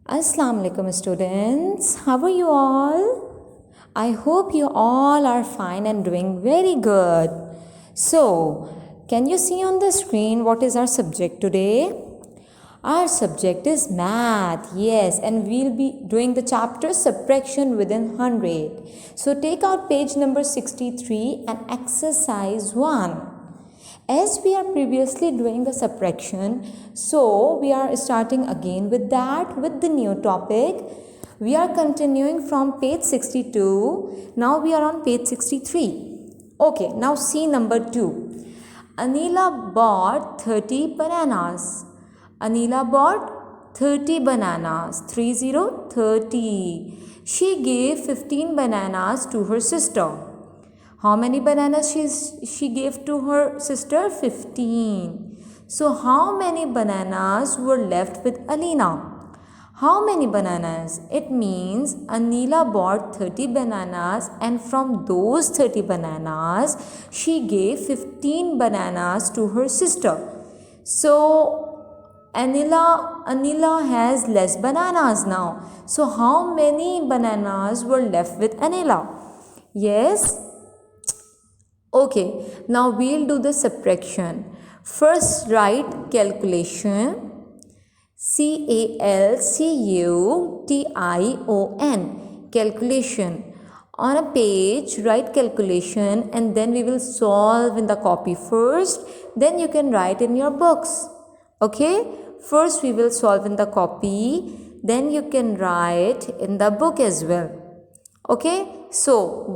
Assalamu alaikum students. How are you all? I hope you all are fine and doing very good. So, can you see on the screen what is our subject today? Our subject is math, yes, and we'll be doing the chapter subtraction within 100. So, take out page number 63 and exercise 1. As we are previously doing the subtraction, so we are starting again with that with the new topic. We are continuing from page 62. Now we are on page 63. Okay, now see number 2. Anila bought 30 bananas. Anila bought 30 bananas. 30. She gave 15 bananas to her sister. How many bananas she gave to her sister? 15. So how many bananas were left with Alina? How many bananas? It means Anila bought 30 bananas and from those 30 bananas she gave 15 bananas to her sister. So Anila has less bananas now. So how many bananas were left with Anila? Yes? Okay, now we'll do the subtraction. First write calculation. CALCUTION. Calculation. On a page write calculation and then we will solve in the copy first. Then you can write in your books. Okay, first we will solve in the copy. Then you can write in the book as well. Okay, so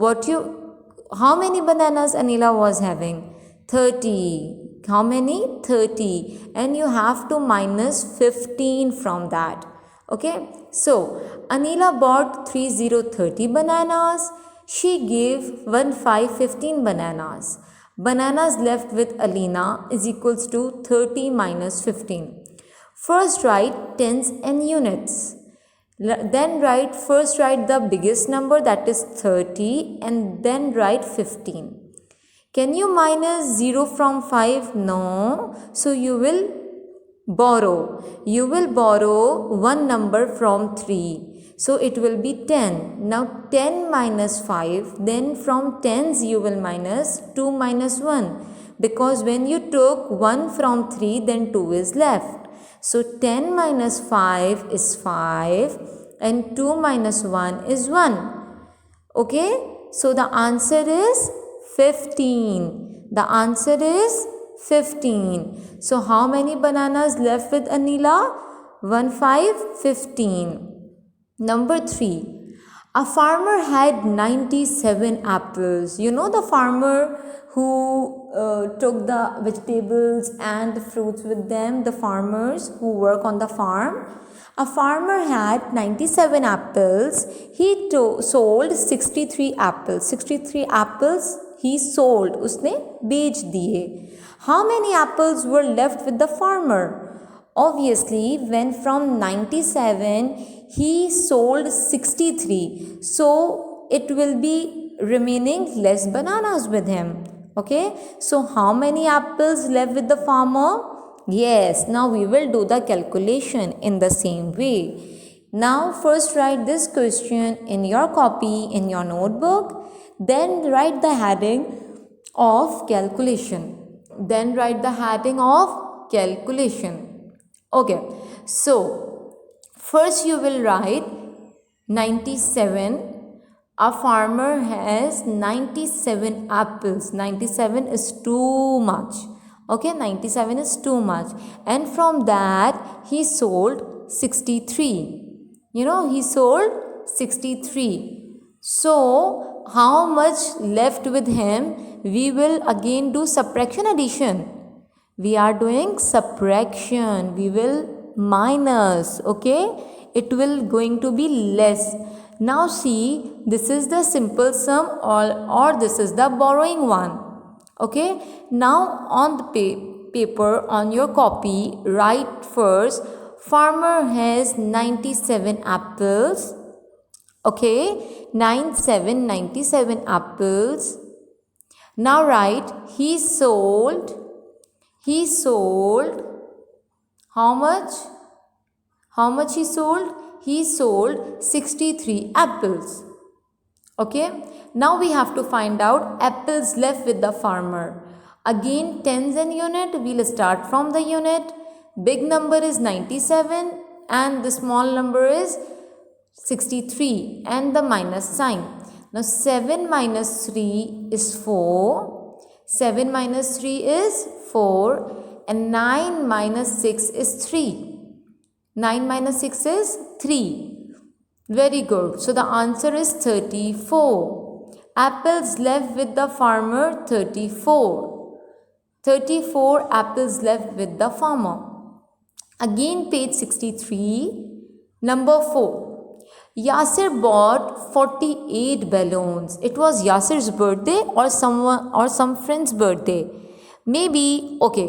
how many bananas Anila was having? 30. How many? 30. And you have to minus 15 from that. Okay. So, Anila bought 30 bananas. She gave 15 bananas. Bananas left with Alina is equals to 30 minus 15. First write tens and units. Then first write the biggest number, that is 30, and then write 15. Can you minus 0 from 5? No. So you will borrow. You will borrow one number from 3. So it will be 10. Now 10 minus 5. Then from tens you will minus 2 minus 1. Because when you took 1 from 3, then 2 is left. So 10 minus 5 is 5 and 2 minus 1 is 1. Okay? So the answer is 15. The answer is 15. So how many bananas left with Anila? 15. Number 3. A farmer had 97 apples. You know the farmer who took the vegetables and the fruits with them, the farmers who work on the farm. A farmer had 97 apples. He sold 63 apples. 63 apples he sold. Usne बेच दिए. How many apples were left with the farmer? Obviously, when from 97 he sold 63. So it will be remaining less bananas with him. Okay. So how many apples left with the farmer? Yes. Now we will do the calculation in the same way. Now first write this question in your copy, in your notebook. Then write the heading of calculation. Then write the heading of calculation. Okay. So first you will write 97. A farmer has 97 apples. 97 is too much. Okay, 97 is too much. And from that, he sold 63. You know, he sold 63. So, how much left with him? We will again do subtraction addition. We are doing subtraction. We will minus. Okay, it will going to be less. Now see, this is the simple sum or this is the borrowing one. Okay, now on the paper, on your copy, write first, farmer has 97 apples. Okay, 97 apples. Now write, he sold how much? How much he sold? he sold 63 apples. Okay, now we have to find out apples left with the farmer. Again, tens and unit, we'll start from the unit. Big number is 97 and the small number is 63 and the minus sign. Now 7 minus 3 is 4. 7 minus 3 is 4 and 9 minus 6 is 3. 9 minus 6 is 3. Very good. So the answer is 34. Apples left with the farmer 34. 34 apples left with the farmer. Again page 63. Number 4. Yasir bought 48 balloons. It was Yasir's birthday or some friend's birthday. Maybe, okay.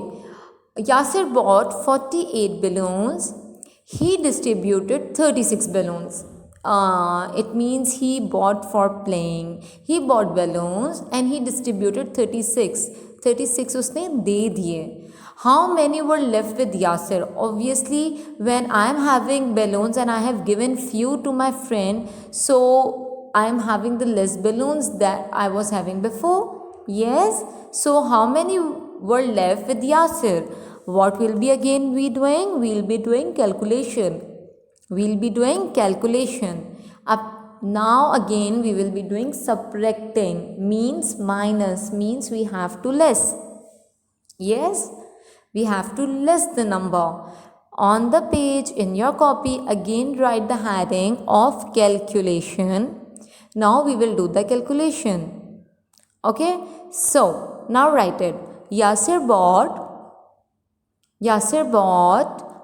Yasir bought 48 balloons. He distributed 36 balloons. It means he bought for playing. He bought balloons and he distributed 36. 36 उसने दे दिए. How many were left with Yasir? Obviously, when I am having balloons and I have given few to my friend, so I am having the less balloons that I was having before. Yes. So how many were left with Yasir? What will be again we doing? We will be doing calculation. We will be doing calculation. Now again we will be doing subtracting. Means minus. Means we have to less. Yes. We have to less the number. On the page in your copy, again write the heading of calculation. Now we will do the calculation. Okay. So, now write it. Yasir bought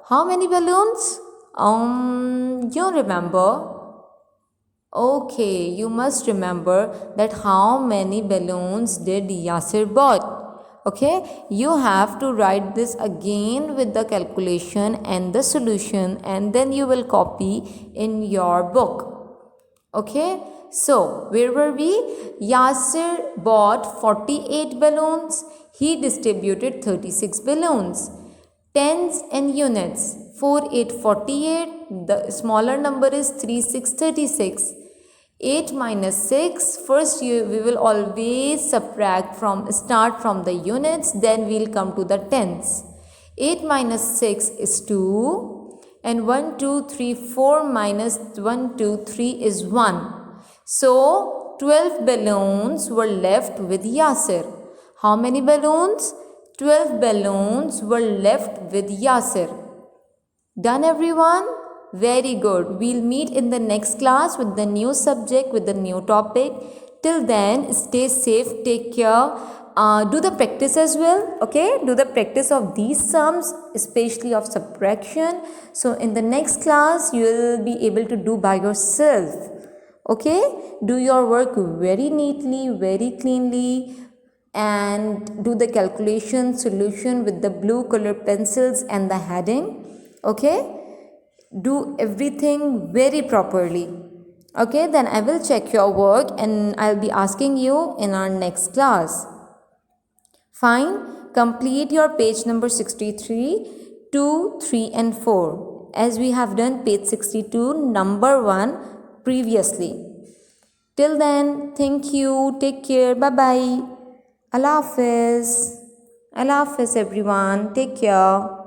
how many balloons? You remember? Okay, you must remember that how many balloons did Yasir bought. Okay, you have to write this again with the calculation and the solution, and then you will copy in your book. Okay, so where were we? Yasir bought 48 balloons. He distributed 36 balloons. Tens and units. 4, 8, 48. The smaller number is 3, 6, 36. 8 minus 6, first we will always start from the units, then we will come to the tens. 8 minus 6 is 2 and 1, 2, 3, 4 minus 1, 2, 3 is 1. So 12 balloons were left with Yasir. How many balloons? 12 balloons were left with Yasir. Done everyone? Very good. We'll meet in the next class with the new subject, with the new topic. Till then, stay safe, take care. Do the practice as well. Okay, do the practice of these sums, especially of subtraction. So in the next class, you will be able to do by yourself. Okay, do your work very neatly, very cleanly, and do the calculation solution with the blue color pencils and the heading. Okay, do everything very properly. Okay, then I will check your work and I'll be asking you in our next class. Fine, complete your page number 63, 2, 3 and 4 as we have done page 62 number 1 previously. Till then, thank you, take care, bye bye. Allah Hafiz. Allah Hafiz everyone, take care.